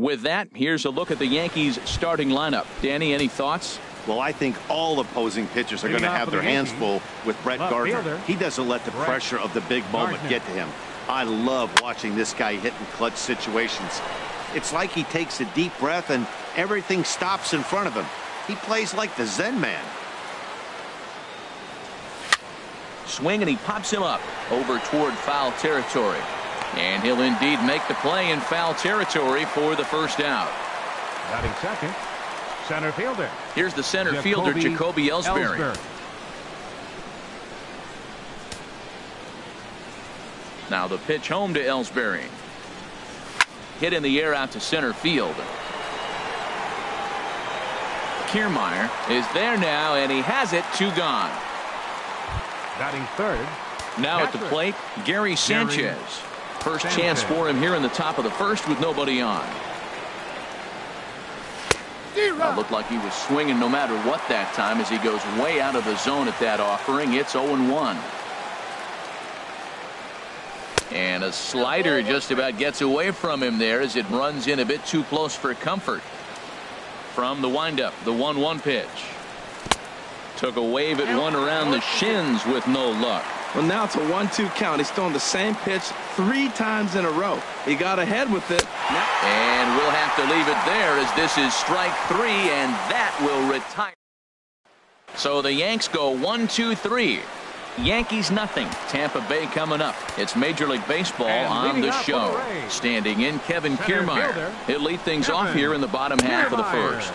With that, here's a look at the Yankees starting lineup. Danny, any thoughts? Well, I think all opposing pitchers are going to have their hands full with Brett Gardner. He doesn't let the pressure of the big moment get to him. I love watching this guy hit in clutch situations. It's like he takes a deep breath and everything stops in front of him. He plays like the Zen man. Swing, and he pops him up over toward foul territory. And he'll indeed make the play in foul territory for the first out. Batting second, center fielder. Here's the center fielder, Jacoby Ellsbury. Now the pitch home to Ellsbury. Hit in the air out to center field. Kiermaier is there now, and he has it. 2 gone. Batting third. Now at the plate, Gary Sanchez. First chance for him here in the top of the first with nobody on. Looked like he was swinging no matter what that time as he goes way out of the zone at that offering. It's 0-1. And a slider just about gets away from him there as it runs in a bit too close for comfort. From the windup, the 1-1 pitch. Took a wave at one around the shins with no luck. Well, now it's a 1-2 count. He's thrown the same pitch 3 times in a row. He got ahead with it. And we'll have to leave it there as this is strike 3, and that will retire. So the Yanks go 1-2-3. Yankees nothing. Tampa Bay coming up. It's Major League Baseball on the show. Standing in, Kevin Kiermaier. He'll lead things off here in the bottom half of the first.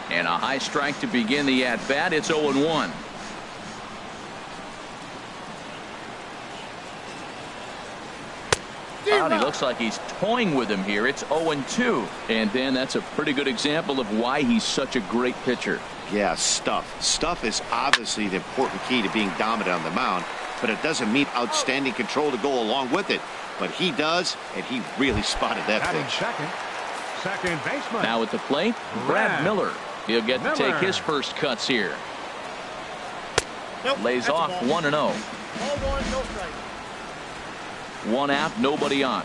And a high strike to begin the at-bat. It's 0-1. He looks like he's toying with him here. It's 0-2. And Dan, that's a pretty good example of why he's such a great pitcher. Yeah, stuff. Stuff is obviously the important key to being dominant on the mound, but it doesn't mean outstanding control to go along with it. But he does, and he really spotted that pitch. Second baseman. Now at the plate, Brad Miller. He'll get to take his first cuts here. Lays off 1-0. Ball 1, no strike. 1 out, nobody on.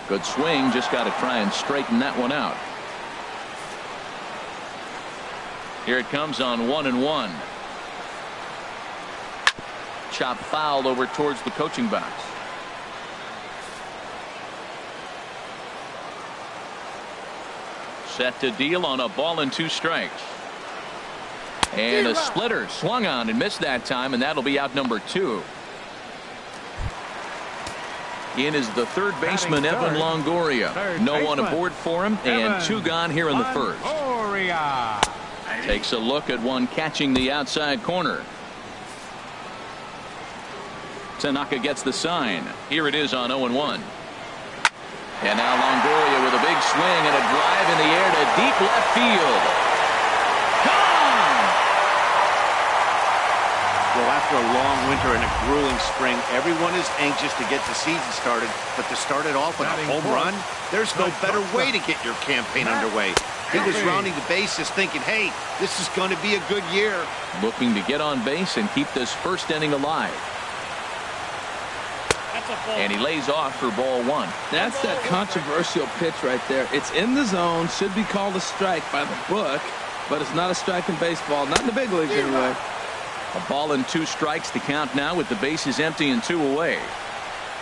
Good swing, just got to try and straighten that one out. Here it comes on 1-1. Chop foul over towards the coaching box. Set to deal on a ball and 2 strikes. And a splitter swung on and missed that time, and that'll be out number 2. In is the third baseman, Evan Longoria. No one aboard for him, and 2 gone here in the first. Takes a look at one catching the outside corner. Tanaka gets the sign. Here it is on 0-1. And now Longoria with a big swing and a drive in the air to deep left field. Well, after a long winter and a grueling spring, everyone is anxious to get the season started, but to start it off with a home run, there's no better way to get your campaign underway. He was rounding the bases thinking, hey, this is going to be a good year. Looking to get on base and keep this first inning alive. And he lays off for ball 1. That's that controversial pitch right there. It's in the zone, should be called a strike by the book, but it's not a strike in baseball, not in the big leagues anyway. A ball and 2 strikes to count now with the bases empty and 2 away.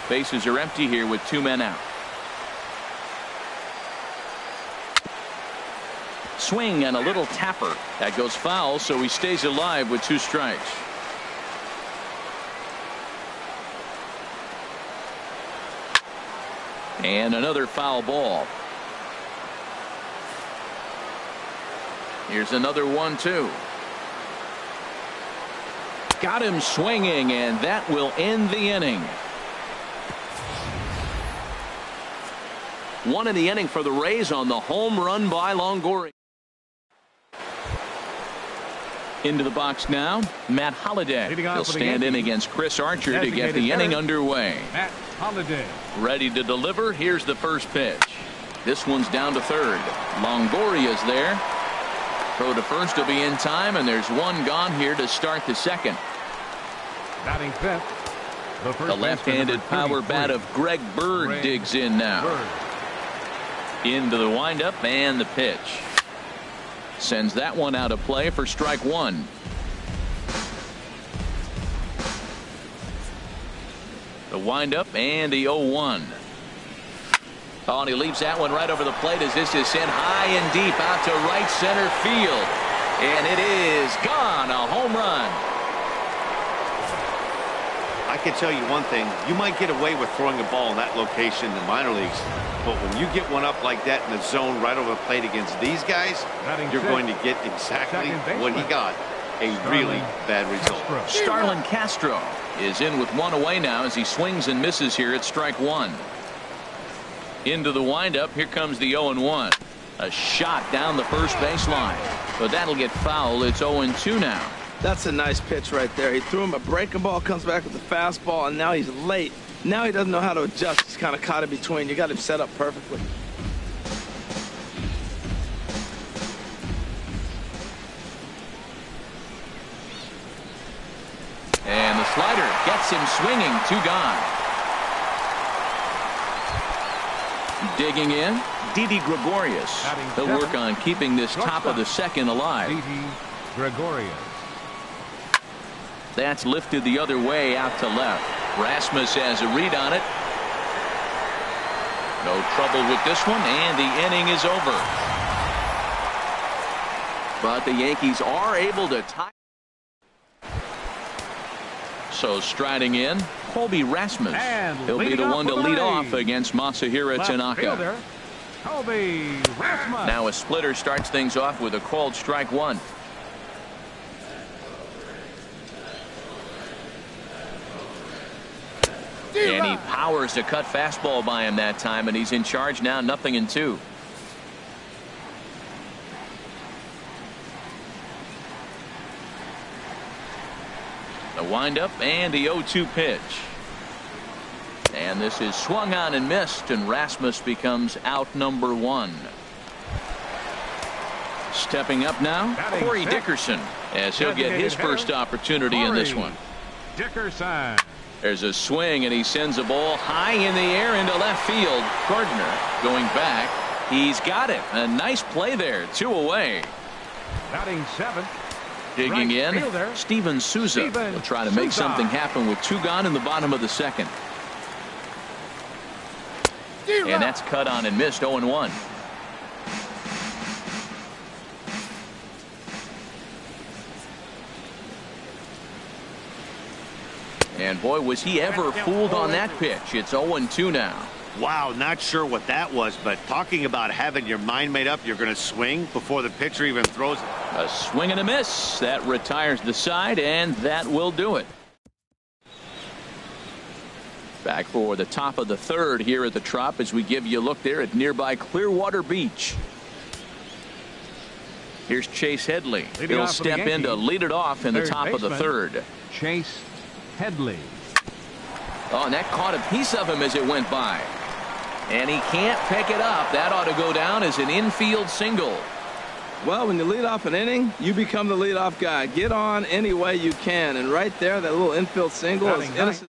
Bases are empty here with 2 men out. Swing and a little tapper. That goes foul, so he stays alive with 2 strikes. And another foul ball. Here's another 1-2. Got him swinging, and that will end the inning. 1 in the inning for the Rays on the home run by Longoria. Into the box now, Matt Holliday. He'll stand in against Chris Archer to get the inning underway. Matt Holliday. Ready to deliver. Here's the first pitch. This one's down to third. Longoria's there. Throw to first will be in time, and there's 1 gone here to start the second. Batting fifth, The left-handed power bat of Greg Bird digs in now. Into the windup and the pitch. Sends that one out of play for strike one. The windup and the 0-1. Oh, and he leaves that one right over the plate as this is sent high and deep out to right center field. And it is gone. A home run. I can tell you one thing. You might get away with throwing a ball in that location in the minor leagues. But when you get one up like that in the zone right over the plate against these guys, you're going to get exactly what he got. A really bad result. Starlin Castro is in with one away now as he swings and misses here at strike one. Into the windup. Here comes the 0-1. A shot down the first baseline. But that'll get foul. It's 0-2 now. That's a nice pitch right there. He threw him a breaking ball, comes back with a fastball, and now he's late. Now he doesn't know how to adjust. He's kind of caught in between. You got him set up perfectly. And the slider gets him swinging. 2 gone. Digging in, Didi Gregorius. He'll work on keeping this top of the second alive. Didi Gregorius. That's lifted the other way out to left. Rasmus has a read on it. No trouble with this one, and the inning is over. But the Yankees are able to tie. So striding in, Colby Rasmus. He'll be the one to lead off against Masahiro Tanaka. Colby Rasmus. Now a splitter starts things off with a called strike one. And he powers a cut fastball by him that time, and he's in charge now, 0-2. The windup and the 0-2 pitch. And this is swung on and missed, and Rasmus becomes out number 1. Stepping up now, Corey Dickerson, as he'll get his first opportunity in this one. Dickerson. There's a swing, and he sends a ball high in the air into left field. Gardner going back. He's got it. A nice play there. 2 away. Batting 7th. Digging in, Steven Souza will try to make something happen with 2 gone in the bottom of the second. And that's cut on and missed. 0-1. And boy, was he ever fooled on that pitch. It's 0-2 now. Wow, not sure what that was, but talking about having your mind made up, you're going to swing before the pitcher even throws it. A swing and a miss. That retires the side, and that will do it. Back for the top of the third here at the Trop as we give you a look there at nearby Clearwater Beach. Here's Chase Headley. He'll step in to lead it off in the top of the third. Chase Headley. Oh, and that caught a piece of him as it went by. And he can't pick it up. That ought to go down as an infield single. Well, when you lead off an inning, you become the leadoff guy. Get on any way you can. And right there, that little infield single is innocent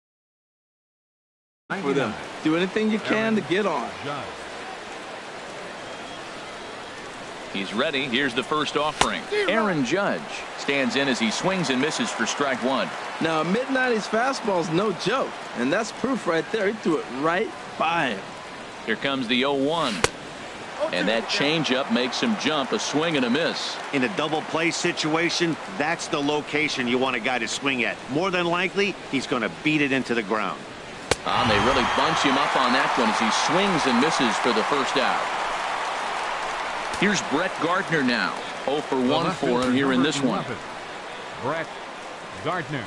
for them. Do anything you can to get on. He's ready. Here's the first offering. Aaron Judge stands in as he swings and misses for strike one. Now, a mid-90s fastball is no joke, and that's proof right there. He threw it right by him. Here comes the 0-1. And that changeup makes him jump. A swing and a miss. In a double play situation, that's the location you want a guy to swing at. More than likely, he's going to beat it into the ground. And they really bunch him up on that one as he swings and misses for the first out. Here's Brett Gardner now. 0 for 1 for him here in this one. Brett Gardner.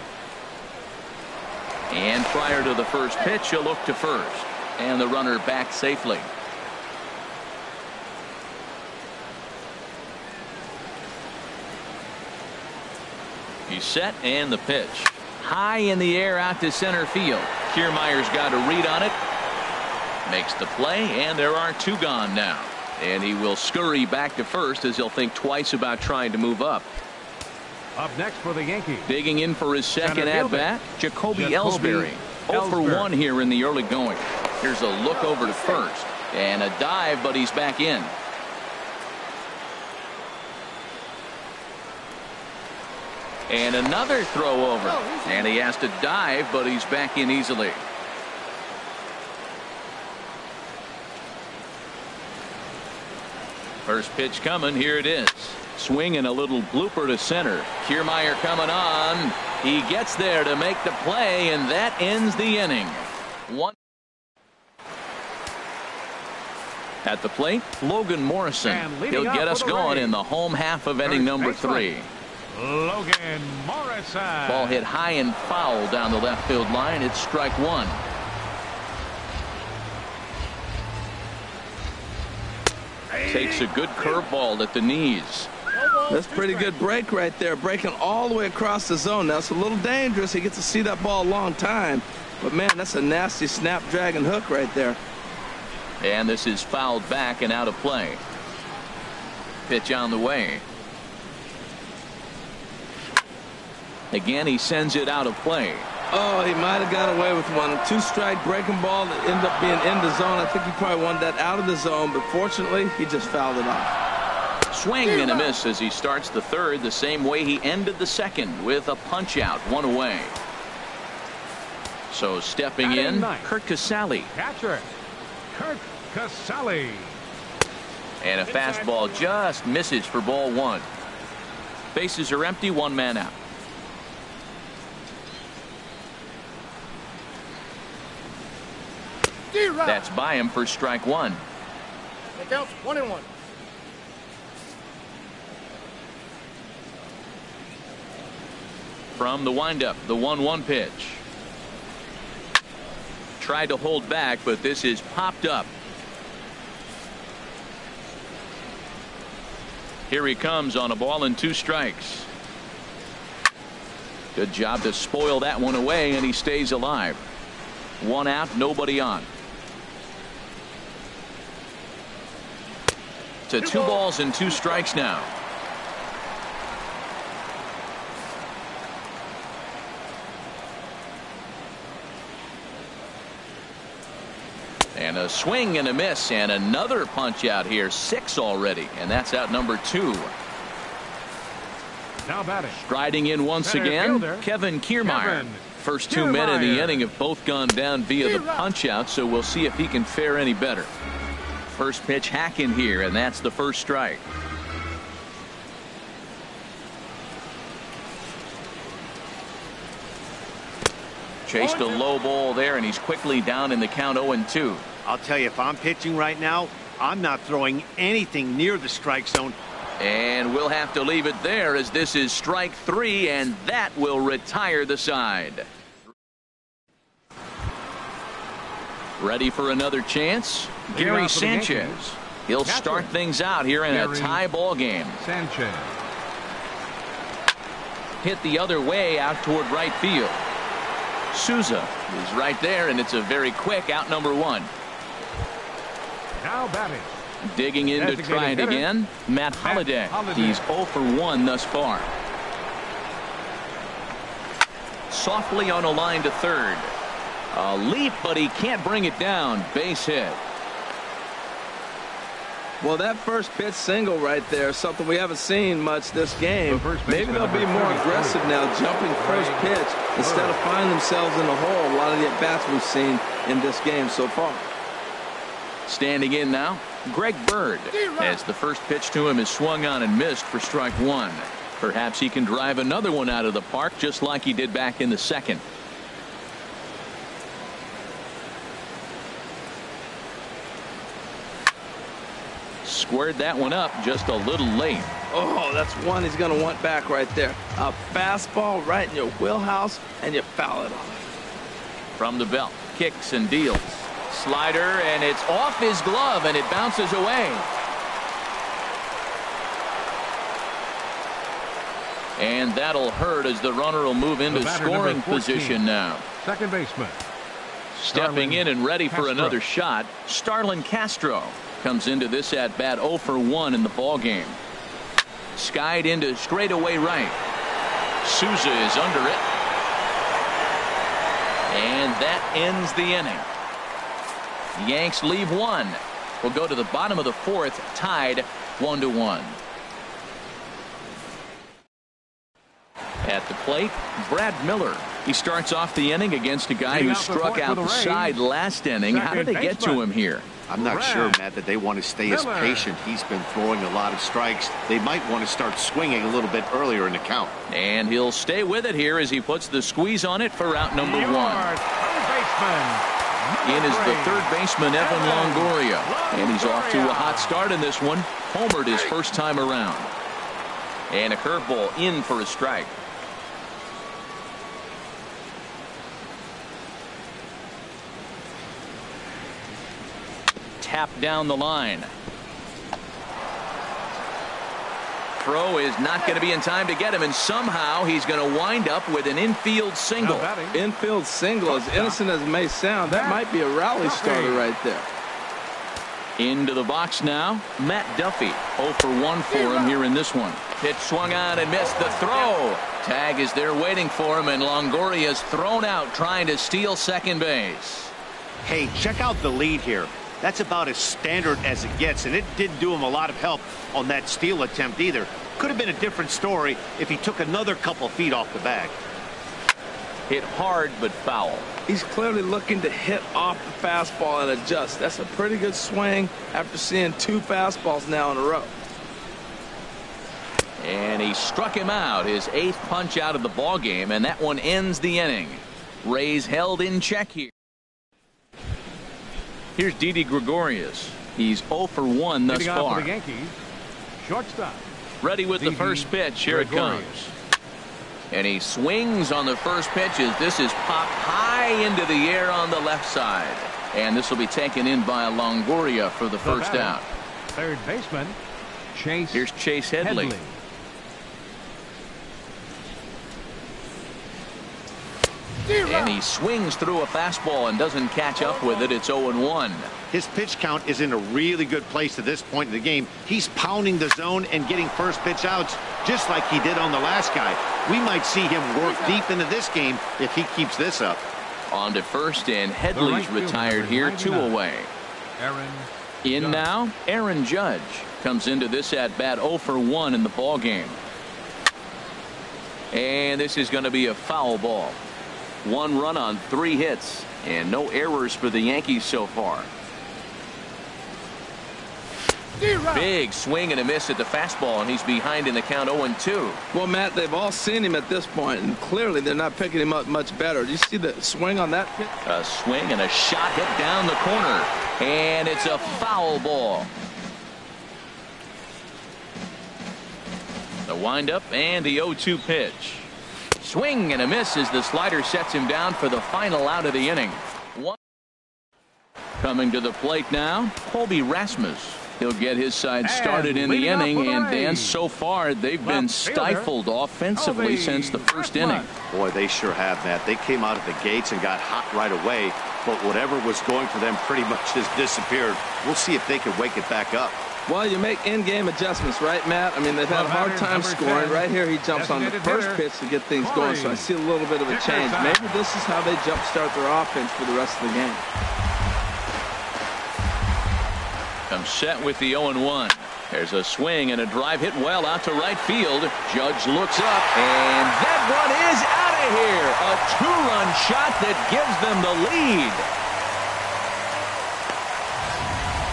And prior to the first pitch, he'll look to first. And the runner back safely. He's set, and the pitch. High in the air out to center field. Kiermaier's got a read on it. Makes the play, and there are 2 gone now. And he will scurry back to first as he'll think twice about trying to move up. Up next for the Yankees. Digging in for his second at bat, Jacoby Ellsbury. 0 for 1 here in the early going. Here's a look over to first. And a dive, but he's back in. And another throw over. And he has to dive, but he's back in easily. First pitch coming. Here it is. Swing and a little blooper to center. Kiermaier coming on. He gets there to make the play, and that ends the inning. One. At the plate, Logan Morrison. He'll get us going in the home half of inning number 3. Logan Morrison. Ball hit high and foul down the left field line. It's strike 1. Takes a good curveball at the knees. That's pretty good break right there, breaking all the way across the zone. Now it's a little dangerous. He gets to see that ball a long time, but man, that's a nasty snapdragon hook right there. And this is fouled back and out of play. Pitch on the way. Again, he sends it out of play. Oh, he might have got away with one. 2-strike breaking ball that ended up being in the zone. I think he probably wanted that out of the zone, but fortunately, he just fouled it off. Swing and a miss as he starts the third the same way he ended the second, with a punch out, 1 away. So stepping in, Kurt Casale. Catcher, Kurt Casale. And a fastball just misses for ball 1. Bases are empty, 1 man out. That's by him for strike 1. It counts 1-1. From the windup, the 1-1 pitch. Tried to hold back, but this is popped up. Here he comes on a ball and 2 strikes. Good job to spoil that one away, and he stays alive. 1 out, nobody on. To 2 balls and 2 strikes now. And a swing and a miss, and another punch out here. 6 already, and that's out number 2. Now batting. Striding in once again, Kevin Kiermaier. First 2 men of the inning have both gone down via the punch out, so we'll see if he can fare any better. First pitch hacking here, and that's the first strike. Chased a low ball there, and he's quickly down in the count 0-2. I'll tell you, if I'm pitching right now, I'm not throwing anything near the strike zone. And we'll have to leave it there, as this is strike 3, and that will retire the side. Ready for another chance? Gary Sanchez. He'll start things out here in a tie ball game. Sanchez. Hit the other way out toward right field. Souza is right there, and it's a very quick out number 1. Now batting. Digging in to try it again, Matt Holliday. He's 0 for 1 thus far. Softly on a line to third. A leap, but he can't bring it down. Base hit. Well, that first pitch single right there, something we haven't seen much this game. Maybe they'll be more aggressive now, jumping first pitch instead of finding themselves in the hole. A lot of the at-bats we've seen in this game so far. Standing in now, Greg Bird, as the first pitch to him is swung on and missed for strike 1. Perhaps he can drive another one out of the park, just like he did back in the second. Squared that one up just a little late. Oh, that's one he's going to want back right there. A fastball right in your wheelhouse, and you foul it off. From the belt, kicks and deals. Slider, and it's off his glove, and it bounces away. And that'll hurt, as the runner will move into scoring position now. Second baseman. Stepping in and ready for another shot, Starlin Castro comes into this at bat 0 for 1 in the ball game. Skied into straightaway right. Souza is under it. And that ends the inning. The Yanks leave one. We'll go to the bottom of the fourth, tied 1-1. At the plate, Brad Miller. He starts off the inning against a guy who struck out the side last inning. How did they get to him here? I'm not sure, Matt, that they want to stay as patient. He's been throwing a lot of strikes. They might want to start swinging a little bit earlier in the count. And he'll stay with it here as he puts the squeeze on it for out number one. In is the third baseman, Evan Longoria. And he's off to a hot start in this one. Homered his first time around. And a curveball in for a strike. Tap down the line. Throw is not going to be in time to get him, and somehow he's going to wind up with an infield single. Infield single, as innocent as it may sound, that might be a rally starter right there. Into the box now, Matt Duffy. 0 for 1 for him here in this one. Pitch swung on and missed the throw. Tag is there waiting for him, and Longoria's thrown out trying to steal second base. Hey, check out the lead here. That's about as standard as it gets, and it didn't do him a lot of help on that steal attempt either. Could have been a different story if he took another couple feet off the bag. Hit hard but foul. He's clearly looking to hit off the fastball and adjust. That's a pretty good swing after seeing 2 fastballs now in a row. And he struck him out, his 8th punch out of the ball game, and that one ends the inning. Rays held in check here. Here's Didi Gregorius. He's 0 for 1 thus far. For the Yankees, shortstop. Ready with the first pitch. Here it comes. And he swings on the first pitch as this is popped high into the air on the left side. And this will be taken in by Longoria for the first out. Third baseman, Chase. Here's Chase Headley. And he swings through a fastball and doesn't catch up with it. It's 0-1. His pitch count is in a really good place at this point in the game. He's pounding the zone and getting first pitch outs just like he did on the last guy. We might see him work deep into this game if he keeps this up. On to first, and Headley's retired here, 2 away. In now, Aaron Judge comes into this at bat 0 for 1 in the ball game. And this is going to be a foul ball. 1 run on 3 hits, and no errors for the Yankees so far. Big swing and a miss at the fastball, and he's behind in the count 0-2. Well, Matt, they've all seen him at this point, and clearly they're not picking him up much better. Do you see the swing on that pitch? A swing and a shot hit down the corner, and it's a foul ball. The windup and the 0-2 pitch. Swing and a miss as the slider sets him down for the final out of the inning. Coming to the plate now, Colby Rasmus. He'll get his side started in the inning, and Dan, so far they've been stifled offensively since the first inning. Boy, they sure have, Matt. They came out of the gates and got hot right away, but whatever was going for them pretty much has disappeared. We'll see if they can wake it back up. Well, you make in-game adjustments, right, Matt? I mean, they've had a hard time scoring. Right here, he jumps on the first pitch to get things going, so I see a little bit of a change. Maybe this is how they jumpstart their offense for the rest of the game. Comes set with the 0-1. There's a swing and a drive hit well out to right field. Judge looks up, and that one is out of here. A 2-run shot that gives them the lead.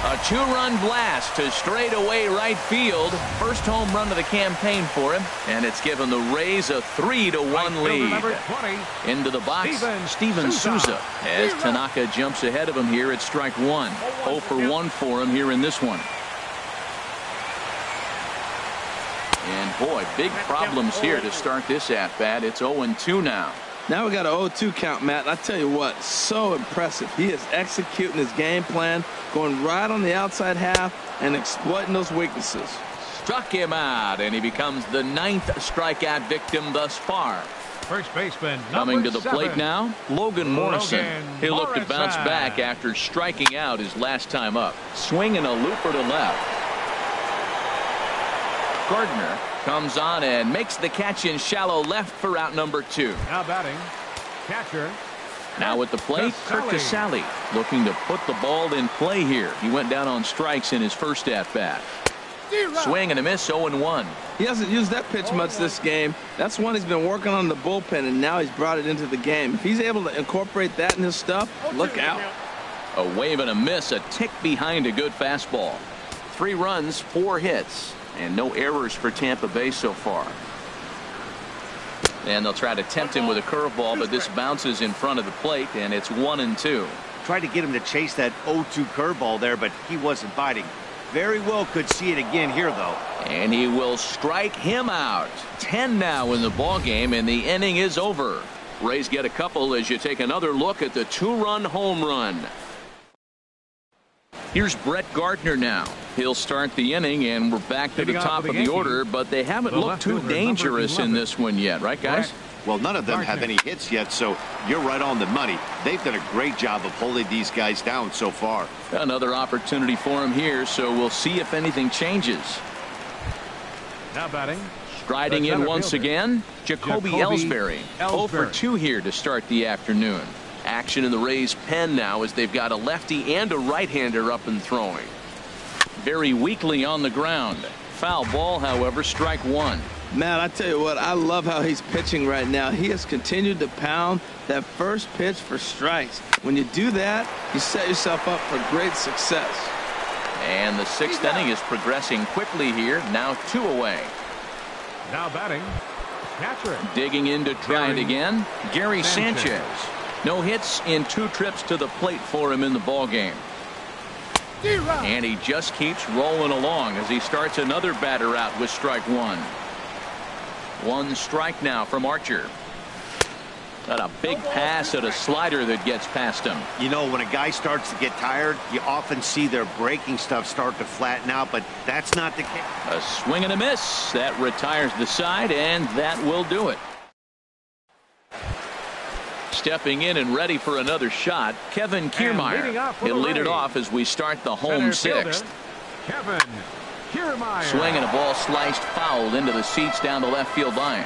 A 2-run blast to straightaway right field. First home run of the campaign for him, and it's given the Rays a 3-1 lead. Into the box, Steven Souza, as Tanaka jumps ahead of him here at strike 1. 0 for 1 for him here in this one. And boy, big problems here to start this at-bat. It's 0-2 now. Now we got an 0-2 count, Matt. I tell you what, so impressive. He is executing his game plan, going right on the outside half and exploiting those weaknesses. Struck him out, and he becomes the 9th strikeout victim thus far. First baseman coming to the plate now, Logan Morrison. He'll look to bounce back after striking out his last time up. Swinging a looper to left. Gardner comes on and makes the catch in shallow left for out number 2. Now batting, catcher Now at the plate, Kurt Casale looking to put the ball in play here. He went down on strikes in his first at-bat. Swing and a miss, 0-1. He hasn't used that pitch much this game. That's one he's been working on the bullpen, and now he's brought it into the game. If he's able to incorporate that in his stuff, look out. A wave and a miss, a tick behind a good fastball. 3 runs, 4 hits, and no errors for Tampa Bay so far. And they'll try to tempt him with a curveball, but this bounces in front of the plate, and it's 1-2. Tried to get him to chase that 0-2 curveball there, but he wasn't biting. Very well could see it again here, though. And he will strike him out. 10 now in the ball game, and the inning is over. Rays get a couple as you take another look at the 2-run home run. Here's Brett Gardner now. He'll start the inning, and we're back to the top of the order, but they haven't looked too dangerous in this one yet, right, guys? Well, none of them have any hits yet, so you're right on the money. They've done a great job of holding these guys down so far. Another opportunity for him here, so we'll see if anything changes. Now batting. Striding in once again, Jacoby Ellsbury. 0 for 2 here to start the afternoon. Action in the Rays' pen now as they've got a lefty and a right-hander up and throwing. Very weakly on the ground. Foul ball, however, strike 1. Matt, I tell you what, I love how he's pitching right now. He has continued to pound that first pitch for strikes. When you do that, you set yourself up for great success. And the 6th inning is progressing quickly here. Now 2 away. Now batting. Catcher. Digging in to try it again, Gary Sanchez. No hits in 2 trips to the plate for him in the ball game. And he just keeps rolling along as he starts another batter out with strike 1. 1 strike now from Archer. Got a big pass at a slider that gets past him. You know, when a guy starts to get tired, you often see their breaking stuff start to flatten out, but that's not the case. A swing and a miss. That retires the side, and that will do it. Stepping in and ready for another shot, Kevin Kiermaier. He'll lead it off as we start the home 6th. Kevin Kiermaier. Swing and a ball sliced foul into the seats down the left field line.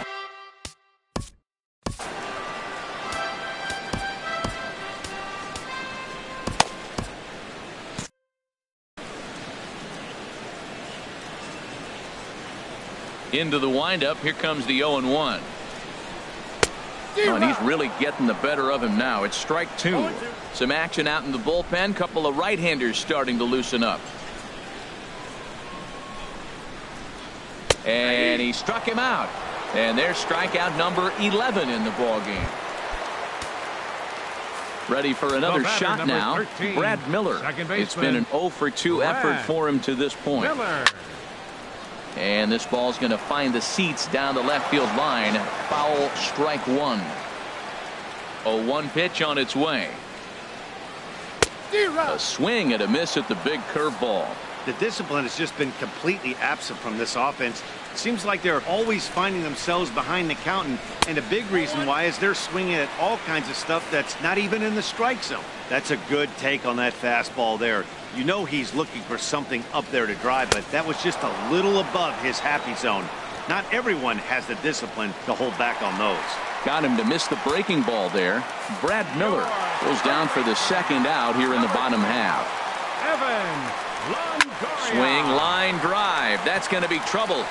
Into the windup. Here comes the 0-1. Oh, and he's really getting the better of him now. It's strike 2. Some action out in the bullpen. Couple of right-handers starting to loosen up. And he struck him out. And there's strikeout number 11 in the ball game. Ready for another shot now. 13, Brad Miller. It's been an 0 for 2 effort for him to this point. Miller. And this ball's going to find the seats down the left field line. Foul, strike 1. A 1 pitch on its way. A swing and a miss at the big curveball. The discipline has just been completely absent from this offense. It seems like they're always finding themselves behind the count, and a big reason why is they're swinging at all kinds of stuff that's not even in the strike zone. That's a good take on that fastball there. You know he's looking for something up there to drive, but that was just a little above his happy zone. Not everyone has the discipline to hold back on those. Got him to miss the breaking ball there. Brad Miller goes down for the 2nd out here in the bottom half. Swing, line drive. That's going to be trouble.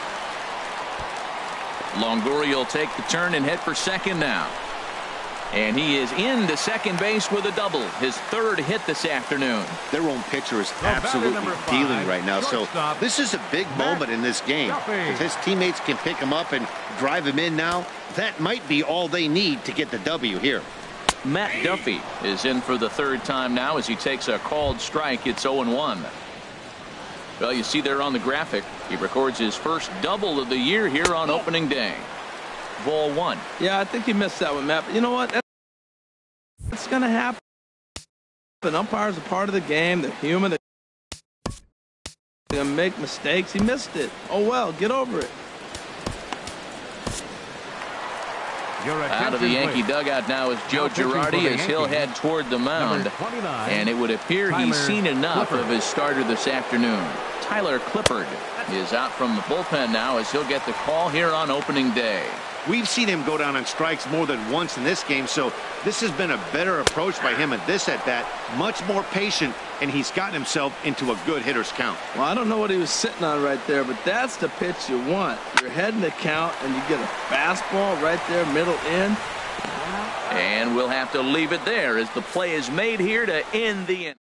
Longoria will take the turn and head for 2nd now. And he is into second base with a double. His 3rd hit this afternoon. Their own pitcher is absolutely dealing right now. So this is a big moment in this game. If his teammates can pick him up and drive him in now, that might be all they need to get the W here. Matt Duffy is in for the 3rd time now as he takes a called strike. It's 0-1. Well, you see there on the graphic, he records his first double of the year here on opening day. Ball 1. Yeah, I think he missed that one, Matt. But you know what? That's going to happen. The umpires are part of the game. They're human. They're going to make mistakes. He missed it. Oh, well, get over it. Out of the Yankee dugout now is Joe Girardi as he'll head toward the mound. And it would appear he's seen enough of his starter this afternoon. Tyler Clippard is out from the bullpen now as he'll get the call here on opening day. We've seen him go down on strikes more than once in this game, so this has been a better approach by him at this at-bat. Much more patient, and he's gotten himself into a good hitter's count. Well, I don't know what he was sitting on right there, but that's the pitch you want. You're heading the count, and you get a fastball right there, middle in. And we'll have to leave it there as the play is made here to end the inning.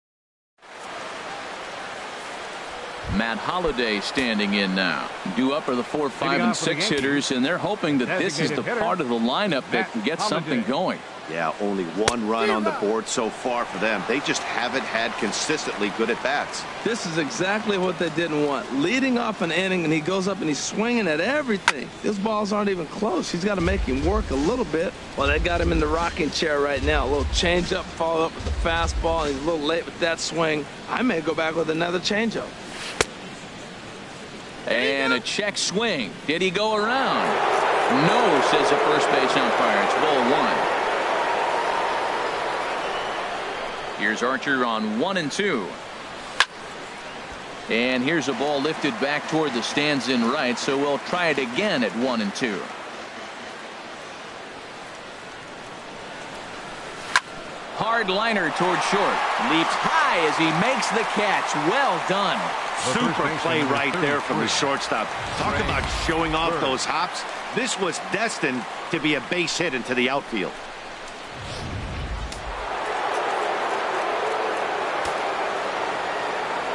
Matt Holliday standing in now. Due up are the 4, 5, and 6 hitters, and they're hoping that this is the part of the lineup that can get something going. Yeah, only 1 run on the board so far for them. They just haven't had consistently good at-bats. This is exactly what they didn't want. Leading off an inning, and he goes up and he's swinging at everything. His balls aren't even close. He's got to make him work a little bit. Well, they got him in the rocking chair right now. A little changeup, followed up with the fastball, and he's a little late with that swing. I may go back with another changeup. And a check swing. Did he go around? No, says the first base umpire. It's ball 1. Here's Archer on 1 and 2. And here's a ball lifted back toward the stands in right, so we'll try it again at 1 and 2. Hard liner toward short. Leaps high as he makes the catch. Well done. Super play right there from the shortstop. Talk about showing off those hops. This was destined to be a base hit into the outfield.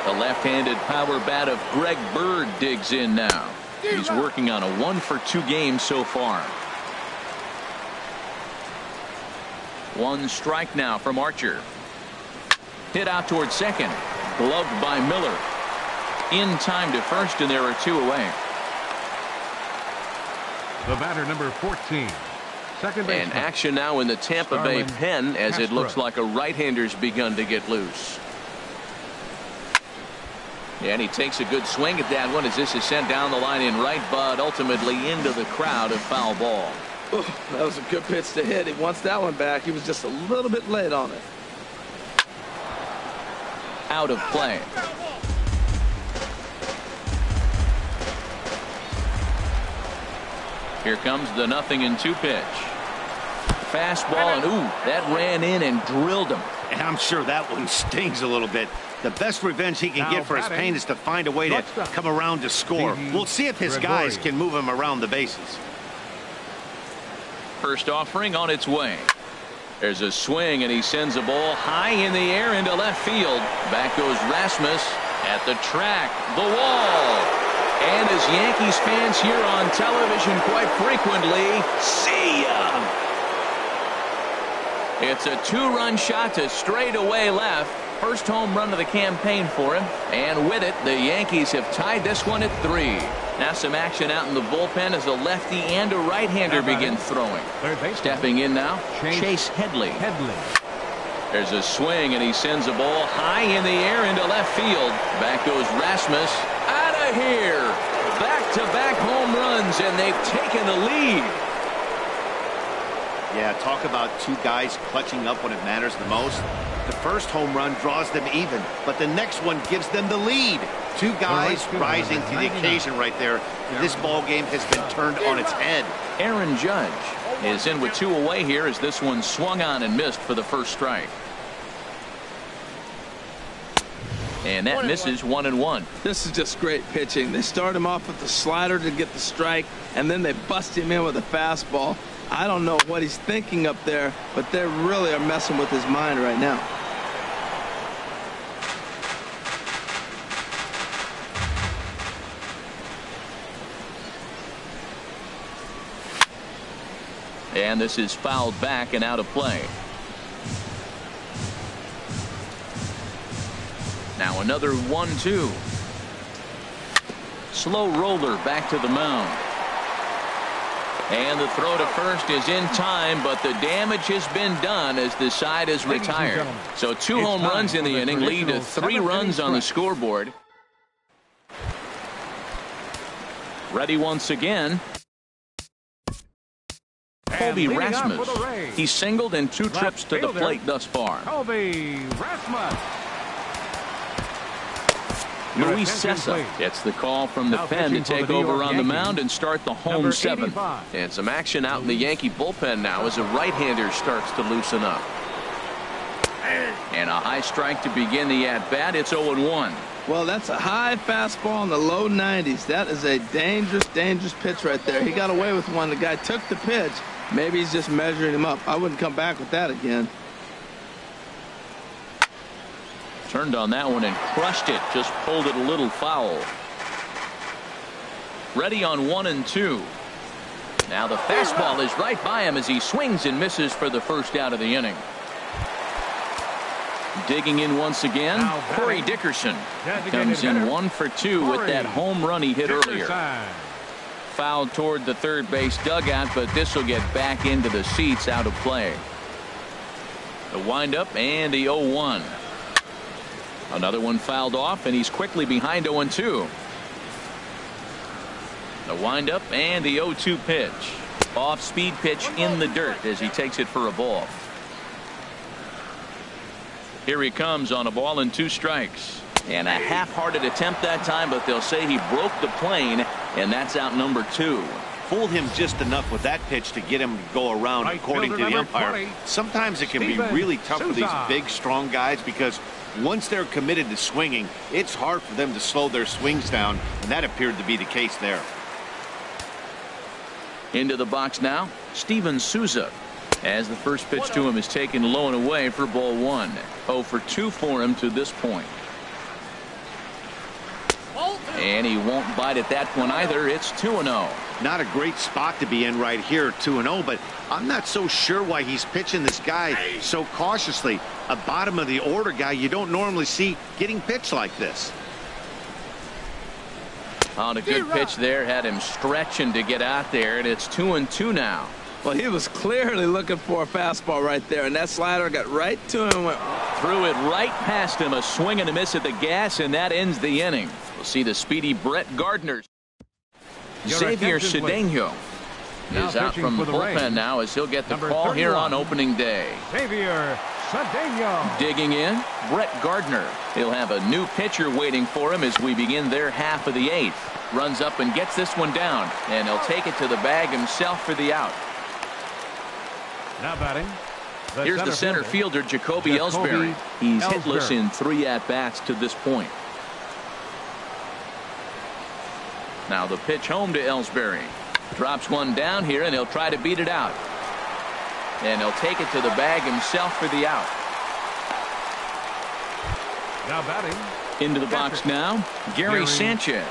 The left-handed power bat of Greg Bird digs in now. He's working on a 1-for-2 game so far. 1 strike now from Archer. Hit out towards second. Gloved by Miller. In time to first, and there are 2 away. The batter, number 14. Second baseman. And action now in the Tampa Bay pen as it looks like a right-hander's begun to get loose. And he takes a good swing at that one as this is sent down the line in right, but ultimately into the crowd of foul ball. Ooh, that was a good pitch to hit. He wants that one back. He was just a little bit late on it. Out of play. Here comes the 0-2 pitch. Fastball, and ooh, that ran in and drilled him. And I'm sure that one stings a little bit. The best revenge he can get for his pain is to find a way to come around to score. We'll see if his guys can move him around the bases. First offering on its way. There's a swing, and he sends a ball high in the air into left field. Back goes Rasmus at the track, the wall. And as Yankees fans hear on television quite frequently, see ya! It's a 2-run shot to straightaway left. First home run of the campaign for him. And with it, the Yankees have tied this one at 3. Now some action out in the bullpen as a lefty and a right-hander begin throwing. Stepping in now, Chase Headley. There's a swing, and he sends a ball high in the air into left field. Back goes Rasmus. Out of here. Back-to-back home runs, and they've taken the lead. Yeah, talk about 2 guys clutching up when it matters the most. The first home run draws them even, but the next one gives them the lead. 2 guys rising to the occasion right there. This ball game has been turned on its head. Aaron Judge is in with 2 away here as this one swung on and missed for the first strike. And that misses 1-1. This is just great pitching. They start him off with the slider to get the strike, and then they bust him in with a fastball. I don't know what he's thinking up there, but they really are messing with his mind right now. And this is fouled back and out of play. Now another 1-2. Slow roller back to the mound. And the throw to first is in time, but the damage has been done as the side is retired. So 2 home runs in the inning lead to 3 runs on the scoreboard. Ready once again. Colby Rasmus. He's singled in 2 trips to the plate thus far. Colby Rasmus. Luis Sessa gets the call from the pen to take over on the mound and start the home seventh. And some action out in the Yankee bullpen now as a right-hander starts to loosen up. And a high strike to begin the at-bat. It's 0-1. Well, that's a high fastball in the low 90s. That is a dangerous, dangerous pitch right there. He got away with one. The guy took the pitch. Maybe he's just measuring him up. I wouldn't come back with that again. Turned on that one and crushed it. Just pulled it a little foul. Ready on 1-2. Now the fastball is right by him as he swings and misses for the first out of the inning. Digging in once again, Corey Dickerson comes in 1 for 2 with that home run he hit earlier. Fouled toward the third base dugout, but this will get back into the seats, out of play. The windup and the 0-1. Another one fouled off, and he's quickly behind 0-2. The windup and the 0-2 pitch. Off-speed pitch in the dirt as he takes it for a ball. Here he comes on a ball and 2 strikes. And a half-hearted attempt that time, but they'll say he broke the plane, and that's out number 2. Fooled him just enough with that pitch to get him to go around, according to the umpire. Sometimes it can be really tough for these big, strong guys because once they're committed to swinging, it's hard for them to slow their swings down, and that appeared to be the case there. Into the box now, Steven Souza, as the first pitch to him is taken low and away for ball 1. 0 for 2 for him to this point. And he won't bite at that one either. It's 2-0. Not a great spot to be in right here, 2-0, but I'm not so sure why he's pitching this guy so cautiously. A bottom of the order guy you don't normally see getting pitched like this. On a good pitch there, had him stretching to get out there, and it's 2-2 now. Well, he was clearly looking for a fastball right there, and that slider got right to him and went threw it right past him. A swing and a miss at the gas, and that ends the inning. We'll see the speedy Brett Gardner. Xavier Cedeno is out from the bullpen now as he'll get the call here on opening day. Xavier Cedeno. Digging in, Brett Gardner. He'll have a new pitcher waiting for him as we begin their half of the 8th. Runs up and gets this one down, and he'll take it to the bag himself for the out. Now batting. Here's the center fielder, Jacoby Ellsbury. He's hitless in 3 at-bats to this point. Now the pitch home to Ellsbury. Drops one down here, and he'll try to beat it out. And he'll take it to the bag himself for the out. Now batting. Into the box now, Gary Sanchez.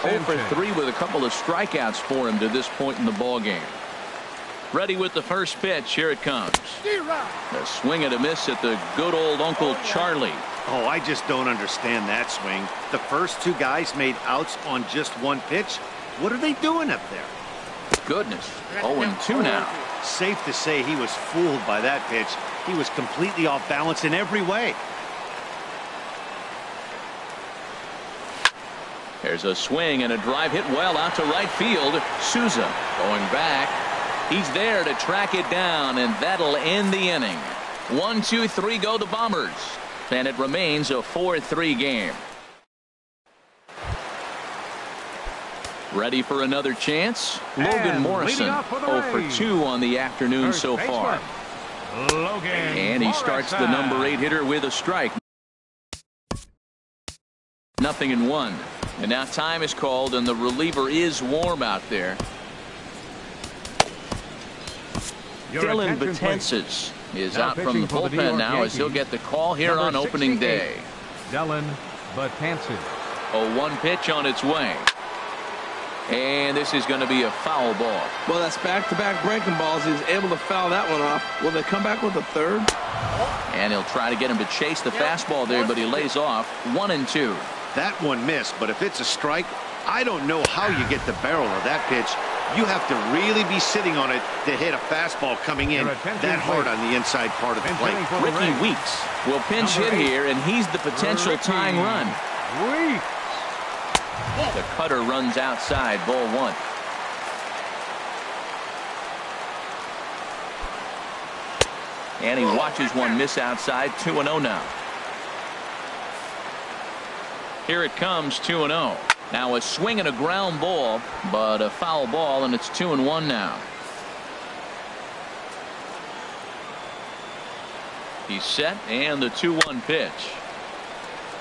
0 for 3 with a couple of strikeouts for him to this point in the ball game. Ready with the first pitch. Here it comes. A swing and a miss at the good old Uncle Charlie. Oh, I just don't understand that swing. The first 2 guys made outs on just 1 pitch. What are they doing up there? Goodness. 0-2 now. Safe to say he was fooled by that pitch. He was completely off balance in every way. There's a swing and a drive hit well out to right field. Souza going back. He's there to track it down, and that'll end the inning. 1, 2, 3 go the Bombers, and it remains a 4-3 game. Ready for another chance? Logan Morrison, 0 for 2 on the afternoon so far. And he starts the number 8 hitter with a strike. 0-1. And now time is called, and the reliever is warm out there. Dylan Betances is out from the bullpen now as he'll get the call here on opening day. Dylan Betances. 0-1 pitch on its way. And this is going to be a foul ball. Well, that's back-to-back breaking balls. He was able to foul that one off. Will they come back with a third? And he'll try to get him to chase the fastball there, but he lays off. 1-2. That one missed, but if it's a strike, I don't know how you get the barrel of that pitch. You have to really be sitting on it to hit a fastball coming in that hard on the inside part of the plate. Ricky Weeks will pinch hit here, and he's the potential tying run. The cutter runs outside, ball 1. And he watches one miss outside. 2-0 now. Here it comes, 2-0. Now a swing and a ground ball, but a foul ball, and it's 2-1 now. He's set, and the 2-1 pitch.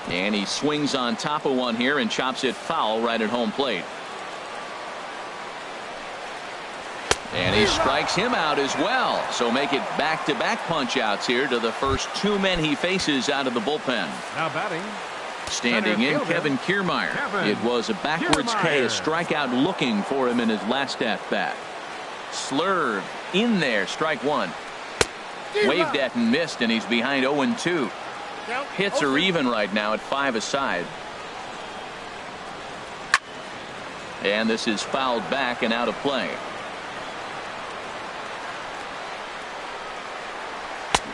And he swings on top of one here and chops it foul right at home plate. And he strikes him out as well. So make it back-to-back punch-outs here to the first two men he faces out of the bullpen. Now batting. Standing in, Kevin Kiermaier. It was a backwards K, a strikeout looking for him in his last at-bat. Slurve in there, strike one. Waved at and missed, and he's behind 0-2. Hits are even right now at 5 aside. And this is fouled back and out of play.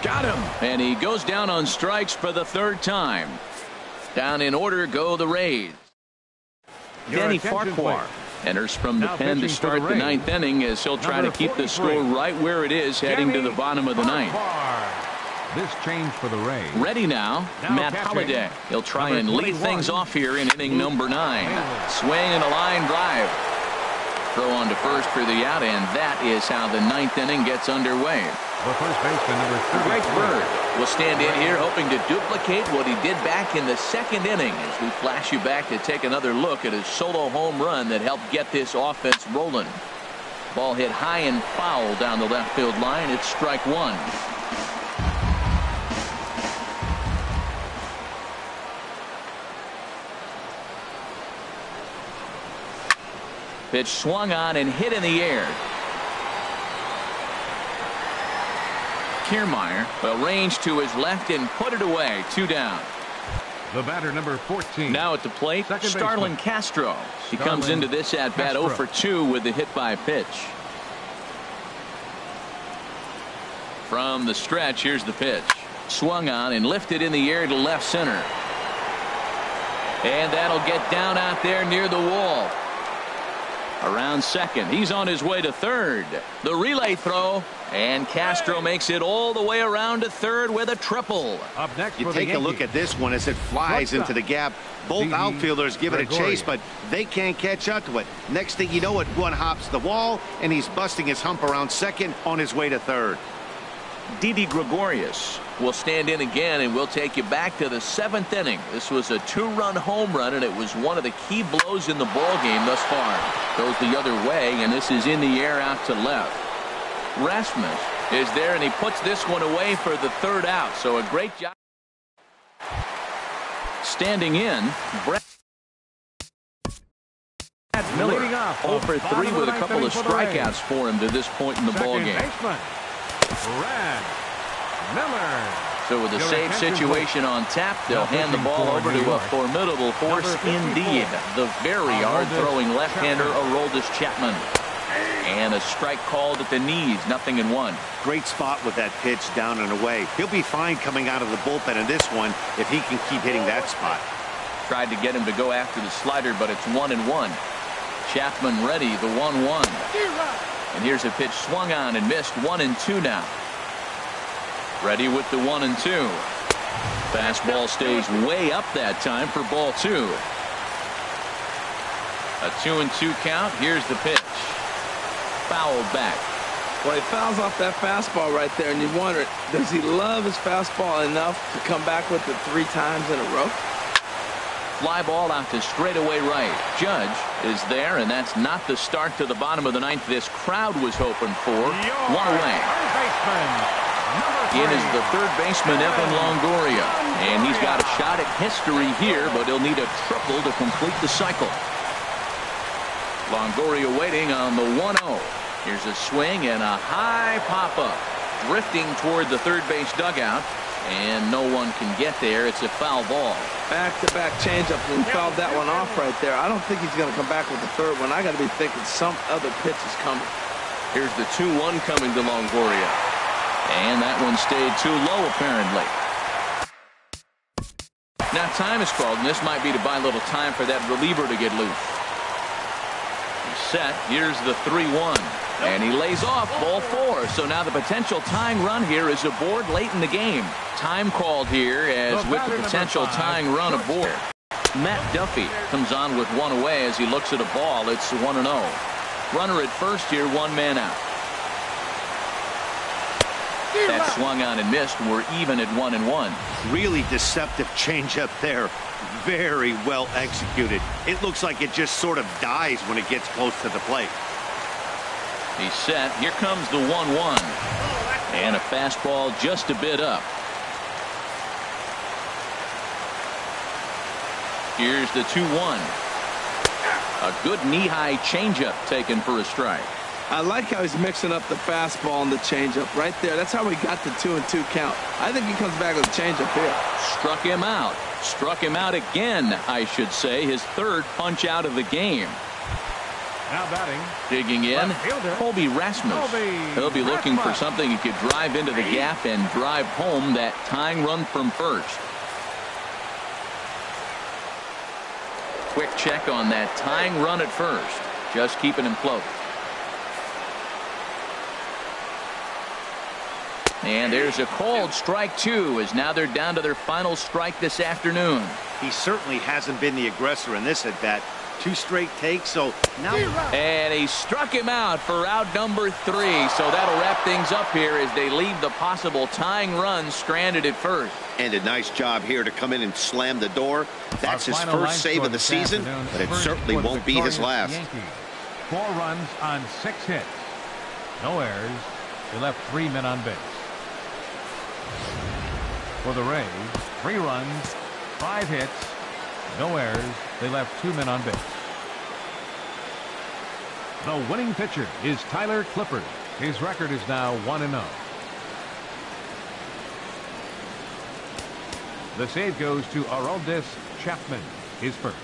Got him. And he goes down on strikes for the third time. Down in order go the Rays. Danny Farquhar enters from the pen to start the ninth inning as he'll try to keep the score right where it is heading to the bottom of the ninth. This change for the Rays. Ready now, Matt Holliday. He'll try and lead things off here in inning number 9. Swing and a line drive. Throw on to first for the out, and that is how the ninth inning gets underway. The first baseman, number 30. Greg Bird will stand in here hoping to duplicate what he did back in the second inning as we flash you back to take another look at his solo home run that helped get this offense rolling. Ball hit high and foul down the left field line. It's strike one. Pitch swung on and hit in the air. Kiermaier will range to his left and put it away. 2 down. The batter, number 14. Now at the plate, Starlin Castro. He comes into this at bat 0 for 2 with the hit by pitch. From the stretch, here's the pitch. Swung on and lifted in the air to left center. And that'll get down out there near the wall. Around second. He's on his way to third. The relay throw, and Castro makes it all the way around to third with a triple. Up next, you take a look at this one as it flies into the gap. Both outfielders give it a chase, but they can't catch up to it. Next thing you know, it one hops the wall, and he's busting his hump around second on his way to third. Didi Gregorius will stand in again, and we'll take you back to the 7th inning. This was a 2-run home run, and it was one of the key blows in the ball game thus far. Goes the other way, and this is in the air out to left. Rasmus is there, and he puts this one away for the third out. So a great job. Standing in, Brett Miller, 0 for 3 with a couple of strikeouts for him to this point in the ball game. Brad Miller. So with a save situation on tap, they'll hand the ball over to a formidable force indeed. The very hard-throwing left-hander Aroldis Chapman. And a strike called at the knees, 0-1. Great spot with that pitch down and away. He'll be fine coming out of the bullpen in this one if he can keep hitting that spot. Tried to get him to go after the slider, but it's 1-1. Chapman ready, the 1-1. And here's a pitch swung on and missed. 1-2 now. Ready with the 1-2. Fastball stays way up that time for ball 2. A 2-2 count. Here's the pitch. Fouled back. Well, he fouls off that fastball right there, and you wonder, does he love his fastball enough to come back with it 3 times in a row? Fly ball out to straightaway right. Judge is there, and that's not the start to the bottom of the ninth this crowd was hoping for. 1 away. In is the third baseman, Evan Longoria. And he's got a shot at history here, but he'll need a triple to complete the cycle. Longoria waiting on the 1-0. Here's a swing and a high pop-up. Drifting toward the third base dugout. And no one can get there. It's a foul ball. Back-to-back changeup, and he fouled that one off right there. I don't think he's going to come back with the third one. I got to be thinking some other pitch is coming. Here's the 2-1 coming to Longoria. And that one stayed too low, apparently. Now time is called, and this might be to buy a little time for that reliever to get loose. He's set. Here's the 3-1. And he lays off ball 4. So now the potential tying run here is aboard late in the game. Time called here as with the potential tying run aboard. Matt Duffy comes on with one away as he looks at a ball. It's 1-0. Runner at first here, one man out. That swung on and missed. We're even at 1-1. Really deceptive changeup there. Very well executed. It looks like it just sort of dies when it gets close to the plate. He's set. Here comes the 1-1. And a fastball just a bit up. Here's the 2-1. A good knee-high changeup taken for a strike. I like how he's mixing up the fastball and the changeup right there. That's how we got the 2-2 count. I think he comes back with a changeup here. Struck him out. Struck him out again, I should say. His third punch out of the game. Now batting. Digging in, Colby Rasmus. He'll be looking for something he could drive into the gap and drive home that tying run from first. Quick check on that tying run at first. Just keeping him close. And there's a called strike two, as now they're down to their final strike this afternoon. He certainly hasn't been the aggressor in this at bat. 2 straight takes, so now. And he struck him out for out number 3. So that'll wrap things up here as they leave the possible tying run stranded at first. And a nice job here to come in and slam the door. That's his first save of the season, but it certainly won't be his last. Yankees. 4 runs on 6 hits. No errors. They left 3 men on base. For the Rays, 3 runs, 5 hits, no errors. They left 2 men on base. The winning pitcher is Tyler Clippard. His record is now 1-0. The save goes to Aroldis Chapman, his first.